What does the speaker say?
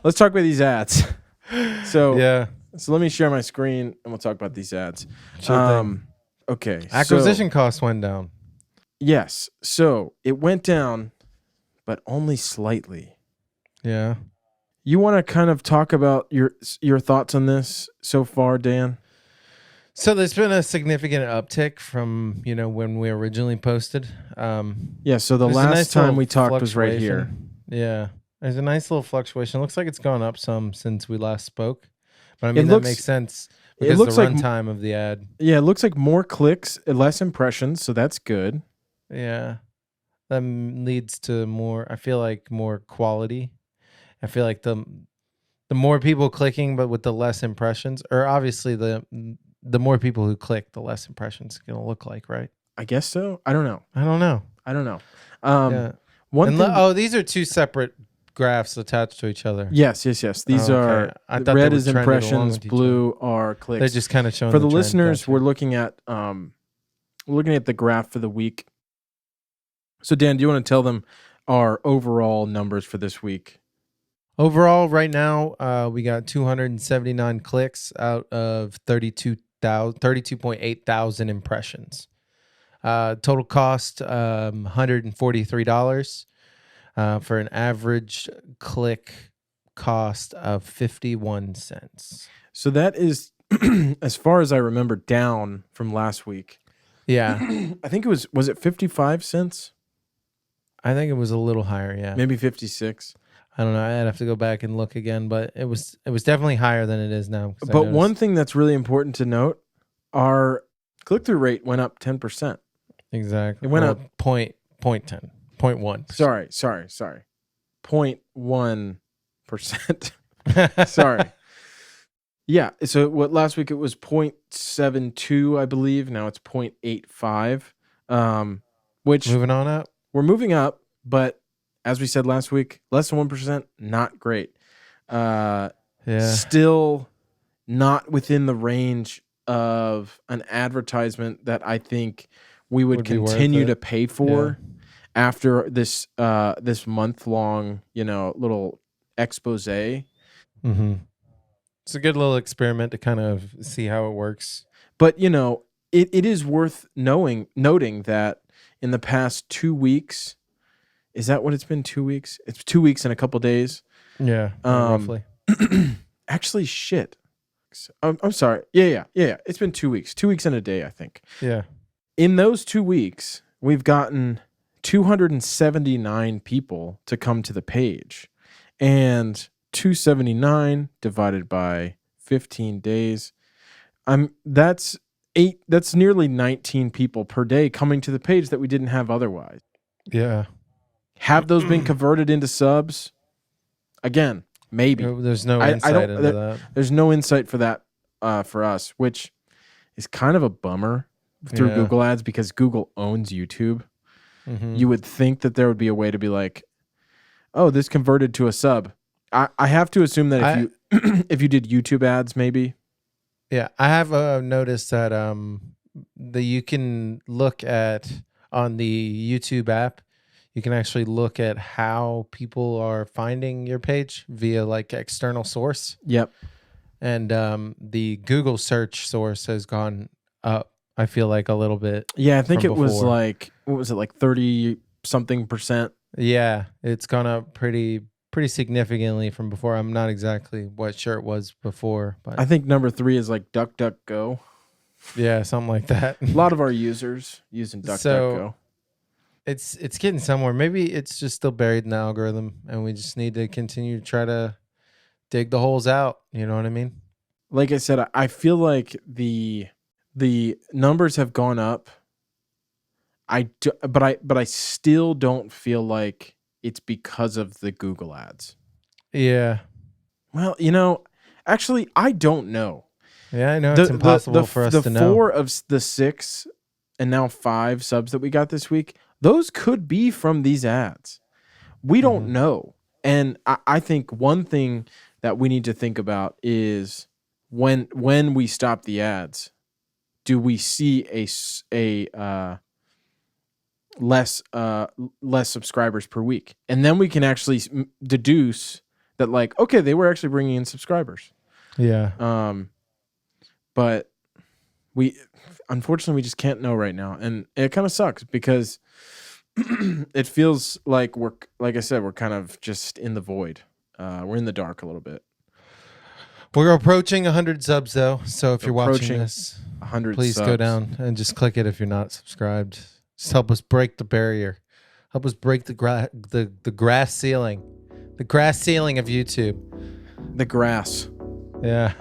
let's talk about these ads. So Yeah, so let me share my screen and we'll talk about these ads. sure thing. Okay. Acquisition costs went down. Yes. So it went down, but only slightly. Yeah. You want to kind of talk about your thoughts on this so far, Dan? So there's been a significant uptick from when we originally posted. Yeah. So the There's a last nice time little we talked was right here. fluctuation. Yeah, there's a nice little fluctuation. Looks like it's gone up some since we last spoke, but I mean that makes sense It because the looks like runtime of the ad. yeah, it looks like more clicks, less impressions, so that's good. Yeah, that leads to more. I feel like more quality. I feel like the more people clicking, but with the less impressions, or obviously the more people who click, the less impressions it's gonna look like, right? I guess so. I don't know. I don't know. I don't know. Yeah. One thing. These are two separate graphs attached to each other. Yes. These Oh, are okay. I the thought they red were is trended along impressions, with each other. blue are clicks. They're just kind of showing for the trend. listeners. Gotcha. We're looking at the graph for the week. So Dan, do you want to tell them our overall numbers for this week? Overall, right now, we got 279 clicks out of 32.8 thousand impressions. Total cost $143 for an average click cost of 51 cents. So that is, as far as I remember, down from last week. Yeah. I think was it 55 cents? I think it was a little higher, yeah. Maybe 56. I don't know. I'd have to go back and look again, but it was definitely higher than it is now. But one thing that's really important to note, our click-through rate went up 10%. Exactly. It went up 0.10, 0.1. Sorry. 0.1%. Sorry. Yeah. So what last week it was 0.72, I believe. Now it's 0.85. Which moving on up. We're moving up, but as we said last week, less than 1%, not great. Still not within the range of an advertisement that I think we would continue to pay for after this this month-long, little expose. Mm-hmm. It's a good little experiment to kind of see how it works. But, it is worth noting that in the past 2 weeks, is that what it's been? 2 weeks? It's 2 weeks and a couple days. Yeah, roughly. Actually, shit. I'm sorry. Yeah. It's been 2 weeks. 2 weeks and a day, I think. Yeah. In those 2 weeks, we've gotten 279 people to come to the page. And 279 divided by 15 days. That's nearly 19 people per day coming to the page that we didn't have otherwise. Yeah. Have those been converted into subs? Again, maybe. There's no insight into that. There's no insight for that for us, which is kind of a bummer through Google Ads because Google owns YouTube. Mm-hmm. You would think that there would be a way to be like, oh, this converted to a sub. I have to assume that if you did YouTube ads, maybe. Yeah, I have noticed that you can look at on the YouTube app. You can actually look at how people are finding your page via like external source. Yep. And the Google search source has gone up, I feel like, a little bit. Yeah, I think it was like, what was it, like 30 something percent? Yeah, it's gone up pretty significantly from before. I'm not exactly what sure it was before, but I think number 3 is like DuckDuckGo. Yeah, something like that. A lot of our users using DuckDuckGo. So it's getting somewhere. Maybe it's just still buried in the algorithm, and we just need to continue to try to dig the holes out. You know what I mean? Like I said, I feel like the numbers have gone up. But I still don't feel like it's because of the Google ads. Yeah. Well, actually, I don't know. Yeah, I know it's impossible for us to know. The 4 of the 6 and now 5 subs that we got this week, those could be from these ads. We don't know. And I think one thing that we need to think about is when we stop the ads, do we see a less subscribers per week? And then we can actually deduce that like, okay, they were actually bringing in subscribers. Yeah. But we unfortunately we just can't know right now, and it kind of sucks because it feels like like I said, we're kind of just in the void. We're in the dark a little bit. We're approaching 100 subs though, so if you're watching Approaching this, 100 please subs. go down and just click it if you're not subscribed. Just help us break the barrier. Help us break the grass ceiling. The grass ceiling of YouTube. The grass. Yeah.